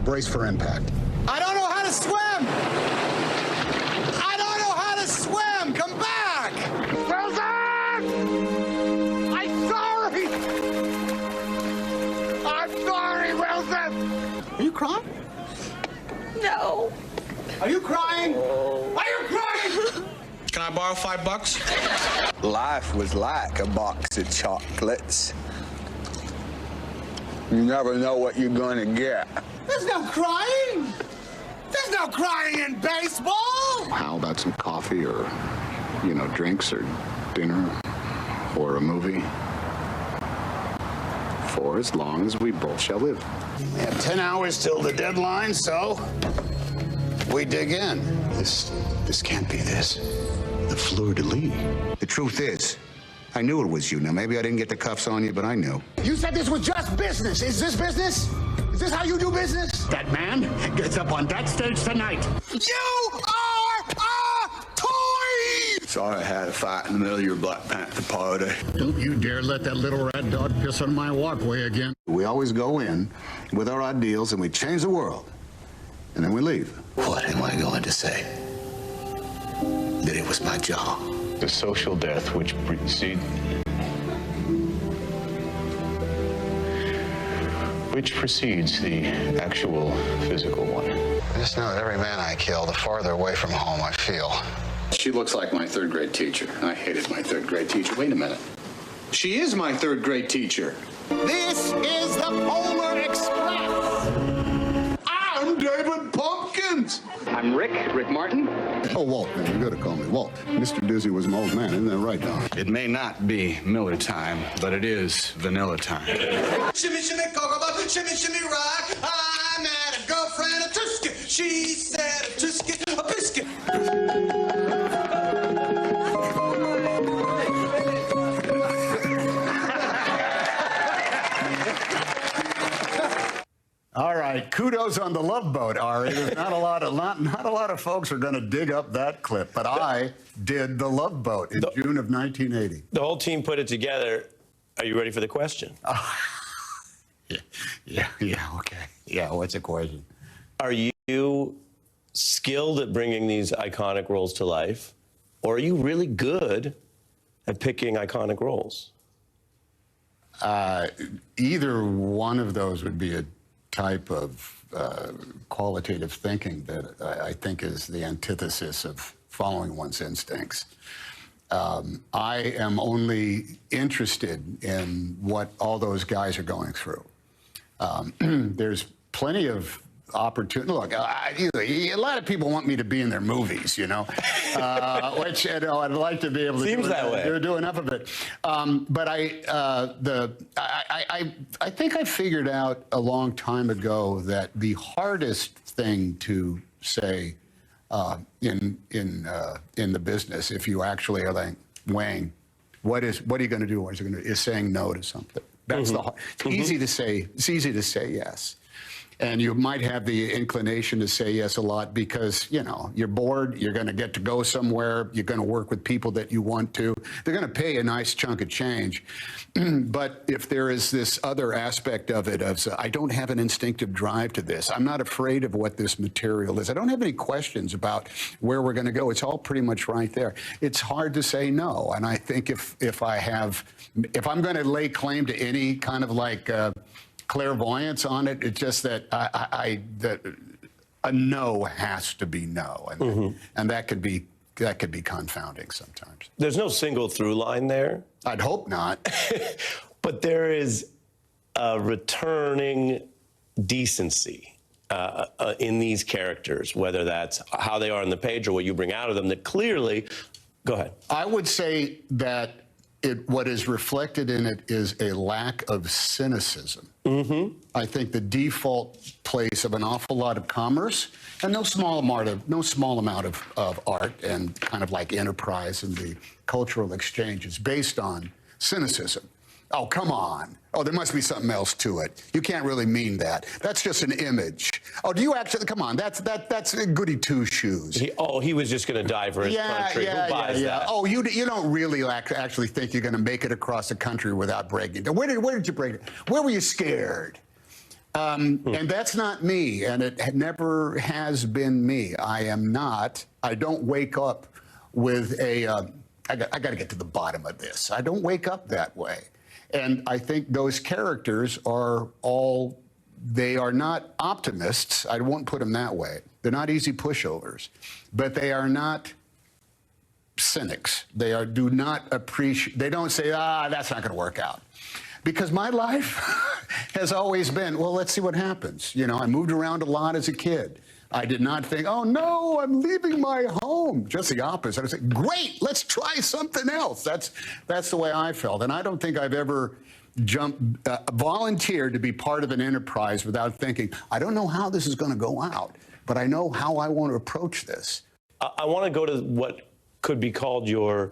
Brace for impact. I don't know how to swim! I don't know how to swim! Come back! Wilson! I'm sorry! I'm sorry, Wilson! Are you crying? No. Are you crying? Are you crying? Can I borrow $5? Life was like a box of chocolates. You never know what you're gonna get. There's no crying! There's no crying in baseball! How about some coffee or, you know, drinks or dinner or a movie? For as long as we both shall live. We have 10 hours till the deadline, so we dig in. This can't be this. The fleur-de-lis. The truth is, I knew it was you. Now, maybe I didn't get the cuffs on you, but I knew. You said this was just business. Is this business? Is this how you do business? That man gets up on that stage tonight. You are a toy! Sorry I had a fight in the middle of your Black Panther party. Don't you dare let that little rat dog piss on my walkway again. We always go in with our ideals and we change the world. And then we leave. What am I going to say? That it was my job. The social death which precedes the actual physical one. I just know that every man I kill, the farther away from home I feel. She looks like my third grade teacher. I hated my third grade teacher. Wait a minute. She is my third grade teacher. This is the Polar Express! I'm David Pumpkins. I'm Rick Martin. Oh, Walt, man, you gotta call me Walt. Mr. Dizzy was my old man, isn't that right, Don? It may not be Miller time, but it is vanilla time. Shimmy, shimmy, cocoa butter, shimmy, shimmy, rock. I met a girlfriend, a Tuscan. She said a Tuscan, a biscuit. All right, kudos on the Love Boat, Ari. There's not a lot of folks are going to dig up that clip, but I did the Love Boat in June of 1980. The whole team put it together. Are you ready for the question? Yeah, okay. Yeah, what's the question? Are you skilled at bringing these iconic roles to life, or are you really good at picking iconic roles? Either one of those would be a type of qualitative thinking that I think is the antithesis of following one's instincts. I am only interested in what all those guys are going through. There's plenty of opportunity. Look, a lot of people want me to be in their movies, you know, which you know, I'd like to be able to. Seems that way. Do enough of it. But I think I figured out a long time ago that the hardest thing to say in the business, if you actually are like weighing what are you going to do, is saying no to something. That's the hard. It's easy to say. It's easy to say yes. And you might have the inclination to say yes a lot because, you know, you're bored, you're going to get to go somewhere, you're going to work with people that you want to. They're going to pay a nice chunk of change. But if there is this other aspect of it, of I don't have an instinctive drive to this, I'm not afraid of what this material is, I don't have any questions about where we're going to go, it's all pretty much right there. It's hard to say no. And I think if I'm going to lay claim to any kind of like clairvoyance on it, it's just that a no has to be no, and that could be confounding sometimes. There's no single through line there. I'd hope not. But there is a returning decency in these characters, whether that's how they are on the page or what you bring out of them, that clearly, go ahead. I would say that what is reflected in it is a lack of cynicism. I think the default place of an awful lot of commerce and no small amount of art and kind of like enterprise and the cultural exchange is based on cynicism. Oh, come on. Oh, there must be something else to it. You can't really mean that. That's just an image. Oh, do you actually? Come on, that's goody two shoes. He was just going to die for his country. Who buys that? Oh, you don't really actually think you're going to make it across the country without breaking it. Where did you break it? Where were you scared? And that's not me, and it never has been me. I don't wake up with a, I got to get to the bottom of this. I don't wake up that way. And I think those characters they are not optimists. I won't put them that way. They're not easy pushovers, but they are not cynics. They do not appreciate, they don't say, that's not going to work out. Because my life has always been, well, let's see what happens. You know, I moved around a lot as a kid. I did not think, oh no, I'm leaving my home. Just the opposite. I said, great, let's try something else. That's the way I felt. And I don't think I've ever volunteered to be part of an enterprise without thinking, I don't know how this is going to go out, but I know how I want to approach this. I want to go to what could be called your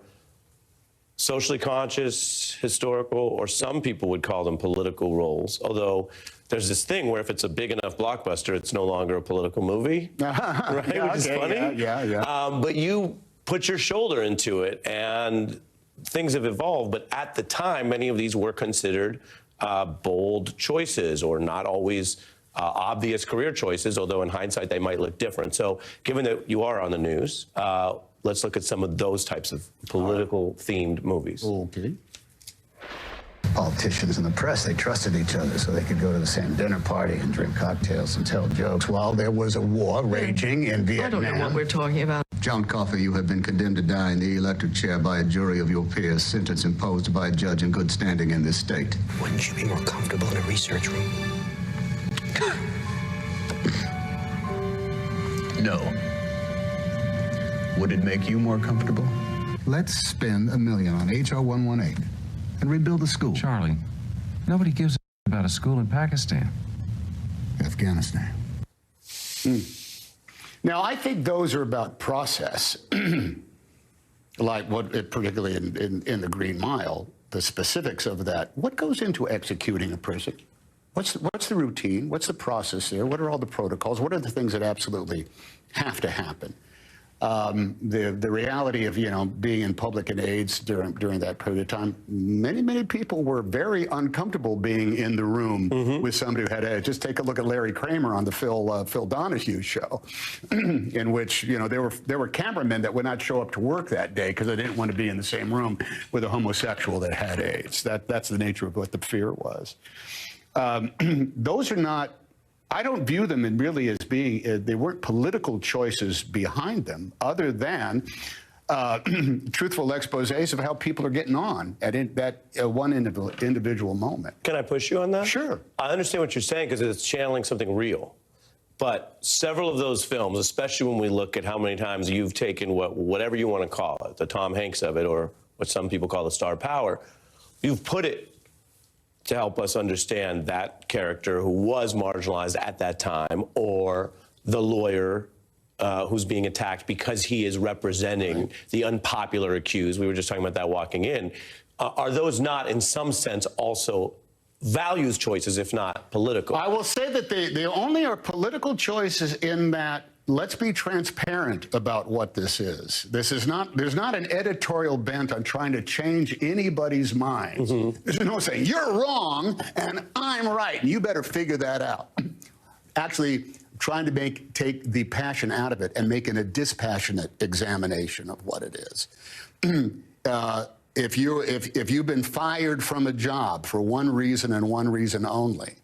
socially conscious, historical, or some people would call them political roles, although there's this thing where if it's a big enough blockbuster, it's no longer a political movie, right? Yeah, Which is funny. Yeah. But you put your shoulder into it, and things have evolved. But at the time, many of these were considered bold choices or not always obvious career choices, although in hindsight, they might look different. So given that you are on the news, let's look at some of those types of political-themed movies. Okay. Politicians and the press, they trusted each other so they could go to the same dinner party and drink cocktails and tell jokes while there was a war raging in Vietnam. I don't know what we're talking about. John Coffey, you have been condemned to die in the electric chair by a jury of your peers, sentence imposed by a judge in good standing in this state. Wouldn't you be more comfortable in a research room? No. Would it make you more comfortable? Let's spend $1 million on HR 118 and rebuild the school. Charlie, nobody gives a about a school in Pakistan. Afghanistan. Now, I think those are about process, like what, particularly in the Green Mile, the specifics of that. What goes into executing a prison? What's the routine? What's the process there? What are all the protocols? What are the things that absolutely have to happen? The reality of, you know, being in public and AIDS during that period of time, many people were very uncomfortable being in the room with somebody who had AIDS. Just take a look at Larry Kramer on the Phil Donahue show, in which, you know, there were cameramen that would not show up to work that day because they didn't want to be in the same room with a homosexual that had AIDS. That's the nature of what the fear was. Those are not, I don't view them really as being, they weren't political choices behind them, other than truthful exposés of how people are getting on at that one individual moment. Can I push you on that? Sure. I understand what you're saying because it's channeling something real. But several of those films, especially when we look at how many times you've taken whatever you want to call it, the Tom Hanks of it, or what some people call the star power, you've put it to help us understand that character who was marginalized at that time, or the lawyer who's being attacked because he is representing the unpopular accused. We were just talking about that walking in. Are those not, in some sense, also values choices, if not political? I will say that they only are political choices in that, let's be transparent about what this is. There's not an editorial bent on trying to change anybody's mind. There's no saying, you're wrong and I'm right, and you better figure that out. Actually, trying to take the passion out of it and making a dispassionate examination of what it is. If you've been fired from a job for one reason and one reason only,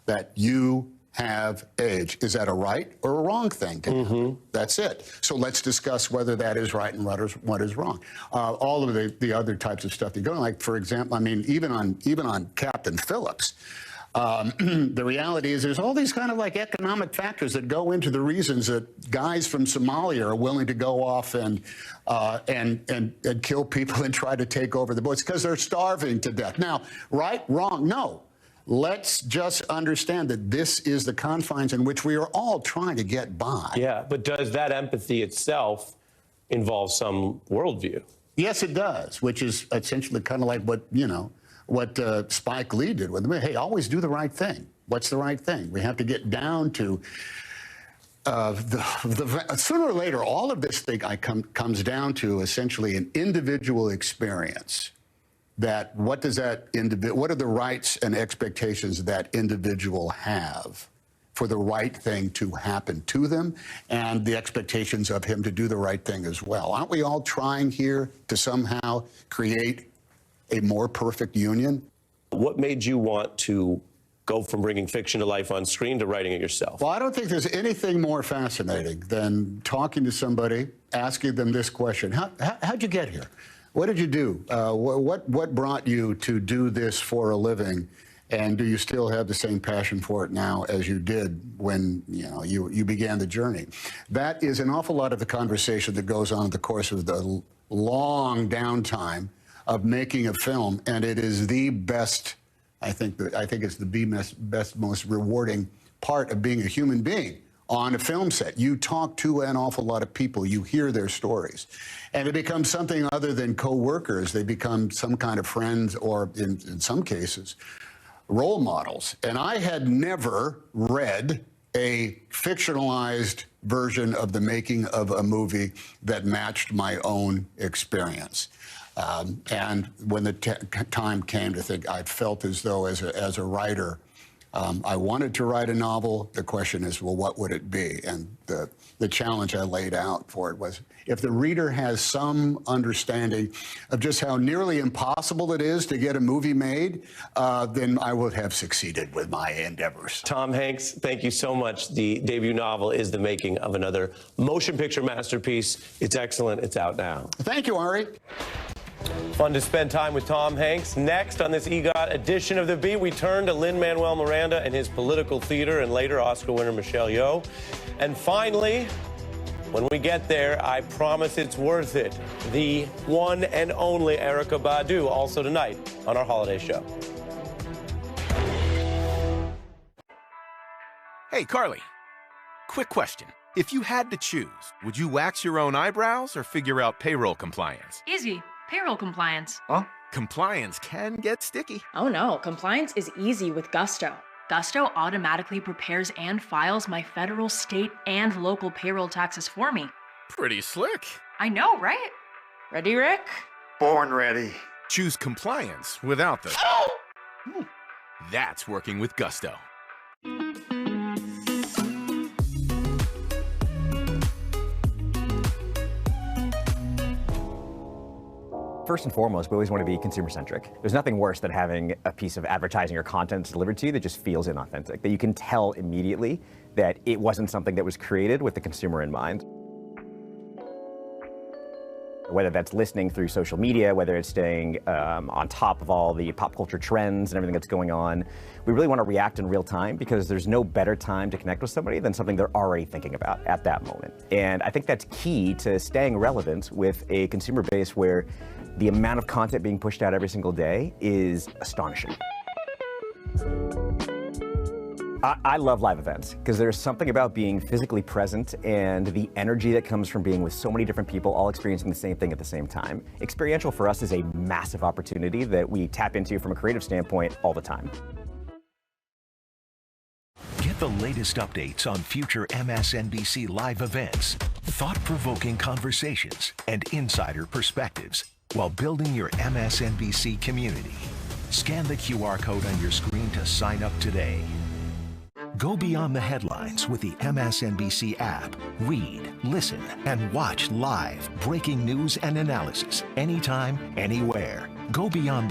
that you have AIDS, is that a right or a wrong thing to happen? That's it. So let's discuss whether that is right and what is wrong. All of the other types of stuff you go, like, for example, I mean, even on Captain Phillips, the reality is there's all these kind of like economic factors that go into the reasons that guys from Somalia are willing to go off and kill people and try to take over the boats because they're starving to death. Now, right, wrong, no. Let's just understand that this is the confines in which we are all trying to get by. Yeah, but does that empathy itself involve some worldview? Yes, it does, which is essentially kind of like what, you know, what Spike Lee did with him. Hey, always do the right thing. What's the right thing? We have to get down to sooner or later, all of this thing comes down to essentially an individual experience. that what does that what are the rights and expectations that individual have for the right thing to happen to them, and the expectations of him to do the right thing as well. Aren't we all trying here to somehow create a more perfect union? What made you want to go from bringing fiction to life on screen to writing it yourself? Well, I don't think there's anything more fascinating than talking to somebody, asking them this question: how'd you get here? What did you do? What brought you to do this for a living? And do you still have the same passion for it now as you did when you began the journey? That is an awful lot of the conversation that goes on in the course of the long downtime of making a film, and it is the best. I think it's the best, most rewarding part of being a human being on a film set. You talk to an awful lot of people. You hear their stories. And it becomes something other than co-workers. They become some kind of friends, or in some cases, role models. And I had never read a fictionalized version of the making of a movie that matched my own experience. And when the time came to think, I felt as though as a writer, I wanted to write a novel. The question is, well, what would it be? And the challenge I laid out for it was, if the reader has some understanding of just how nearly impossible it is to get a movie made, then I would have succeeded with my endeavors. Tom Hanks, thank you so much. The debut novel is the making of another motion picture masterpiece. It's excellent. It's out now. Thank you, Ari. Fun to spend time with Tom Hanks. Next on this EGOT edition of The Beat, we turn to Lin-Manuel Miranda and his political theater, and later Oscar winner Michelle Yeoh. And finally, when we get there, I promise it's worth it, the one and only Erykah Badu, also tonight on our holiday show. Hey, Carly. Quick question. If you had to choose, would you wax your own eyebrows or figure out payroll compliance? Easy. Payroll compliance. Huh? Compliance can get sticky. Oh no, compliance is easy with Gusto. Gusto automatically prepares and files my federal, state, and local payroll taxes for me. Pretty slick. I know, right? Ready, Rick? Born ready. Choose compliance without the... Oh! That's working with Gusto. First and foremost, we always want to be consumer-centric. There's nothing worse than having a piece of advertising or content delivered to you that just feels inauthentic, that you can tell immediately that it wasn't something that was created with the consumer in mind. Whether that's listening through social media, whether it's staying on top of all the pop culture trends and everything that's going on, we really want to react in real time, because there's no better time to connect with somebody than something they're already thinking about at that moment. And I think that's key to staying relevant with a consumer base where the amount of content being pushed out every single day is astonishing. I love live events because there's something about being physically present and the energy that comes from being with so many different people all experiencing the same thing at the same time. Experiential for us is a massive opportunity that we tap into from a creative standpoint all the time. Get the latest updates on future MSNBC live events, thought-provoking conversations, and insider perspectives while building your MSNBC community. Scan the QR code on your screen to sign up today. Go beyond the headlines with the MSNBC app. Read, listen, and watch live breaking news and analysis anytime, anywhere. Go beyond the